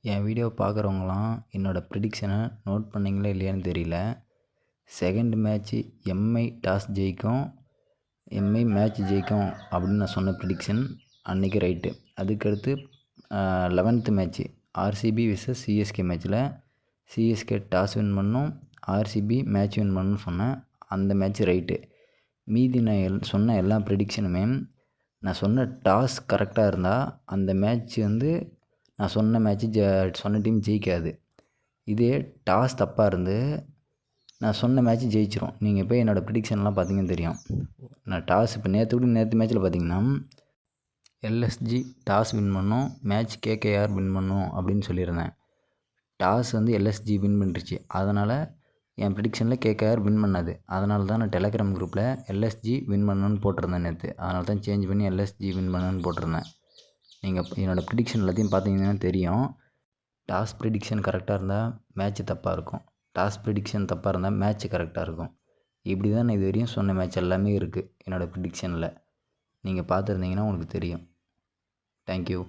என் video பார்க்குறவங்களாம் என்னோடய ப்ரிடிக்ஷனை note பண்ணிங்களா இல்லையான்னு தெரியல. செகண்ட் மேட்ச்சு எம்ஐ டாஸ் ஜெயிக்கும், எம்ஐ மேட்ச் ஜெயிக்கும் அப்படின்னு நான் சொன்ன ப்ரிடிக்ஷன் அன்றைக்கி ரைட்டு. அதுக்கடுத்து 11th match RCB versus CSK மேட்ச்சில் சிஎஸ்கே டாஸ் வின் பண்ணும், ஆர்சிபி மேட்ச் வின் பண்ணணும்னு சொன்னேன். அந்த மேட்ச் ரைட்டு. மீதி நான் சொன்ன எல்லா ப்ரிடிக்ஷனுமே நான் சொன்ன டாஸ் கரெக்டாக இருந்தால் அந்த மேட்ச் நான் சொன்ன மேட்ச்சு சொன்ன டீம் ஜெயிக்காது. இதே டாஸ் தப்பாக இருந்து நான் சொன்ன மேட்ச்சு ஜெயிச்சிரும். நீங்கள் போய் என்னோடய ப்ரிடிக்ஷன்லாம் பார்த்தீங்கன்னு தெரியும். நான் டாஸ் இப்போ நேற்று மேட்ச்சில் பார்த்தீங்கன்னா எல்எஸ்ஜி டாஸ் வின் பண்ணும், மேட்ச் கேகேஆர் வின் பண்ணும் அப்படின்னு சொல்லியிருந்தேன். டாஸ் எல்எஸ்ஜி வின் பண்ணிருச்சு. அதனால் என் ப்ரிடிக்ஷனில் கேகேஆர் வின் பண்ணாது. அதனால தான் நான் டெலகிராம் குரூப்பில் எல்எஸ்ஜி வின் பண்ணணுன்னு போட்டிருந்தேன் நேற்று. அதனால தான் சேஞ்ச் பண்ணி எல்எஸ்ஜி வின் பண்ணணுன்னு போட்டிருந்தேன். நீங்கள் என்னோடய ப்ரிடிக்ஷன் எல்லாத்தையும் பார்த்தீங்கன்னா தெரியும். டாஸ் ப்ரிடிக்ஷன் கரெக்டாக இருந்தால் மேட்ச்சு தப்பாக இருக்கும், டாஸ் ப்ரிடிக்ஷன் தப்பாக இருந்தால் மேட்ச்சு கரெக்டாக இருக்கும். இப்படி தான் நான் இது வரையும் சொன்ன மேட்ச் எல்லாமே இருக்குது என்னோடய ப்ரிடிக்ஷனில். நீங்கள் பார்த்துருந்தீங்கன்னா உங்களுக்கு தெரியும். தேங்க்யூ.